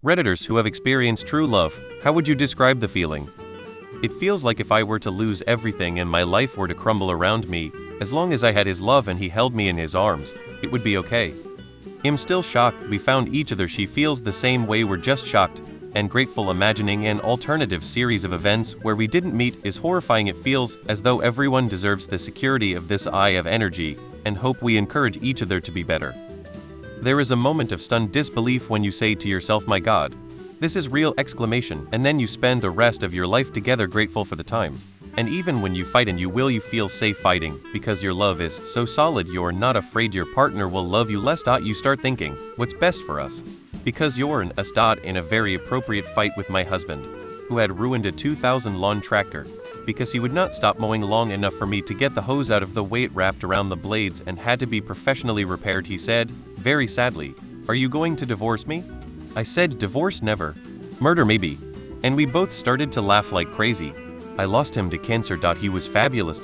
Redditors who have experienced true love, how would you describe the feeling? It feels like if I were to lose everything and my life were to crumble around me, as long as I had his love and he held me in his arms, it would be okay. I'm still shocked we found each other. She feels the same way. We're just shocked and grateful. Imagining an alternative series of events where we didn't meet is horrifying. It feels as though everyone deserves the security of this eye of energy and hope. We encourage each other to be better. There is a moment of stunned disbelief when you say to yourself, "My God, this is real!" And then you spend the rest of your life together, grateful for the time. And even when you fight, and you feel safe fighting because your love is so solid. You're not afraid your partner will love you less. You start thinking, what's best for us? Because you're in a very appropriate fight with my husband, who had ruined a 2000 lawn tractor because he would not stop mowing long enough for me to get the hose out of the way. It wrapped around the blades and had to be professionally repaired. He said, very sadly, "Are you going to divorce me?" I said, "Divorce never. Murder maybe." And we both started to laugh like crazy. I lost him to cancer. He was fabulous.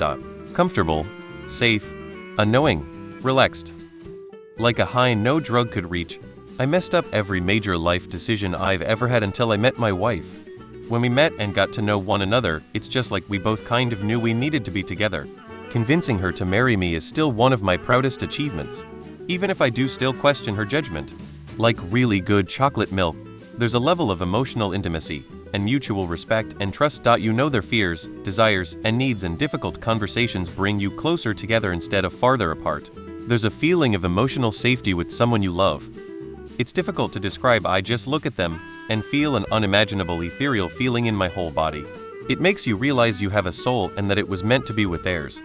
Comfortable, safe, unknowing, relaxed. Like a high no drug could reach. I messed up every major life decision I've ever had until I met my wife. When we met and got to know one another, it's just like we both kind of knew we needed to be together. Convincing her to marry me is still one of my proudest achievements. Even if I do still question her judgment. Like really good chocolate milk, there's a level of emotional intimacy and mutual respect and trust. You know their fears, desires, and needs, and difficult conversations bring you closer together instead of farther apart. There's a feeling of emotional safety with someone you love. It's difficult to describe. I just look at them and feel an unimaginable ethereal feeling in my whole body. It makes you realize you have a soul and that it was meant to be with theirs.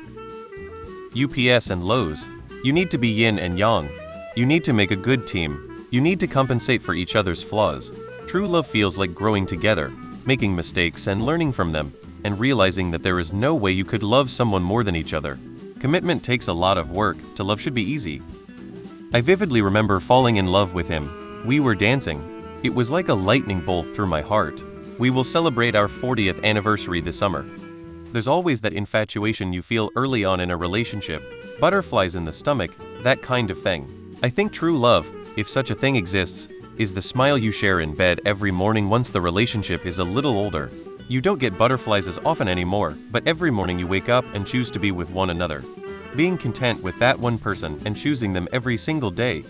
UPS and Lowe's. You need to be yin and yang. You need to make a good team. You need to compensate for each other's flaws. True love feels like growing together, making mistakes and learning from them, and realizing that there is no way you could love someone more than each other. Commitment takes a lot of work. To love should be easy. I vividly remember falling in love with him. We were dancing. It was like a lightning bolt through my heart. We will celebrate our 40th anniversary this summer. There's always that infatuation you feel early on in a relationship. Butterflies in the stomach, that kind of thing. I think true love, if such a thing exists, is the smile you share in bed every morning. Once the relationship is a little older, you don't get butterflies as often anymore, but every morning you wake up and choose to be with one another. Being content with that one person and choosing them every single day.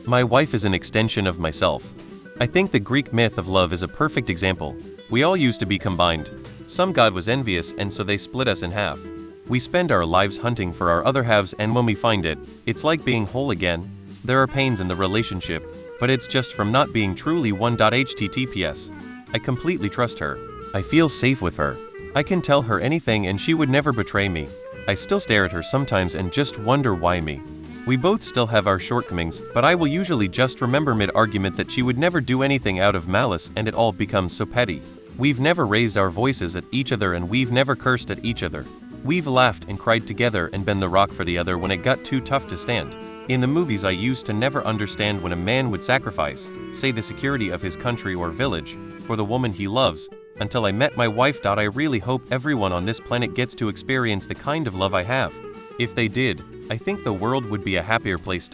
My wife is an extension of myself. I think the Greek myth of love is a perfect example. We all used to be combined. Some god was envious and so they split us in half. We spend our lives hunting for our other halves, and when we find it, it's like being whole again. There are pains in the relationship, but it's just from not being truly one. HTTPS. I completely trust her. I feel safe with her. I can tell her anything and she would never betray me. I still stare at her sometimes and just wonder why me. We both still have our shortcomings, but I will usually just remember mid-argument that she would never do anything out of malice, and it all becomes so petty. We've never raised our voices at each other, and we've never cursed at each other. We've laughed and cried together and been the rock for the other when it got too tough to stand. In the movies I used to never understand when a man would sacrifice, say the security of his country or village, for the woman he loves, until I met my wife. I really hope everyone on this planet gets to experience the kind of love I have. If they did, I think the world would be a happier place.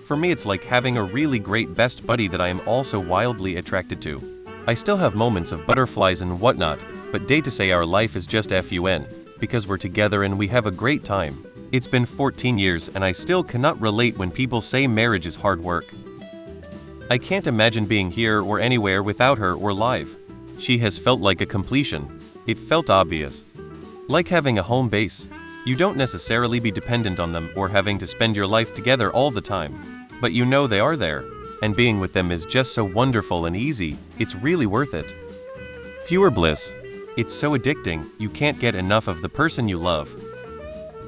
For me it's like having a really great best buddy that I am also wildly attracted to. I still have moments of butterflies and whatnot, but day to say our life is just fun, because we're together and we have a great time. It's been 14 years and I still cannot relate when people say marriage is hard work. I can't imagine being here or anywhere without her or live. She has felt like a completion. It felt obvious. Like having a home base. You don't necessarily be dependent on them or having to spend your life together all the time. But you know they are there, and being with them is just so wonderful and easy. It's really worth it. Pure bliss. It's so addicting, you can't get enough of the person you love.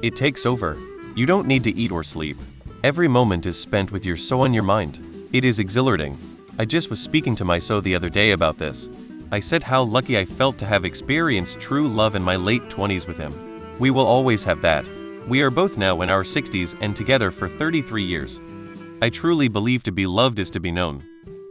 It takes over. You don't need to eat or sleep. Every moment is spent with your soul on your mind. It is exhilarating. I just was speaking to my soul the other day about this. I said how lucky I felt to have experienced true love in my late 20s with him. We will always have that. We are both now in our 60s and together for 33 years. I truly believe to be loved is to be known.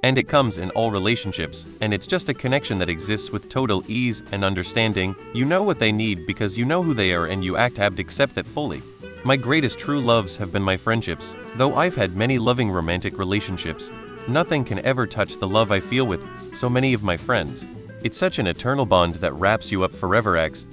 And it comes in all relationships, and it's just a connection that exists with total ease and understanding. You know what they need because you know who they are and you accept that fully. My greatest true loves have been my friendships, though I've had many loving romantic relationships. Nothing can ever touch the love I feel with so many of my friends. It's such an eternal bond that wraps you up forever. X.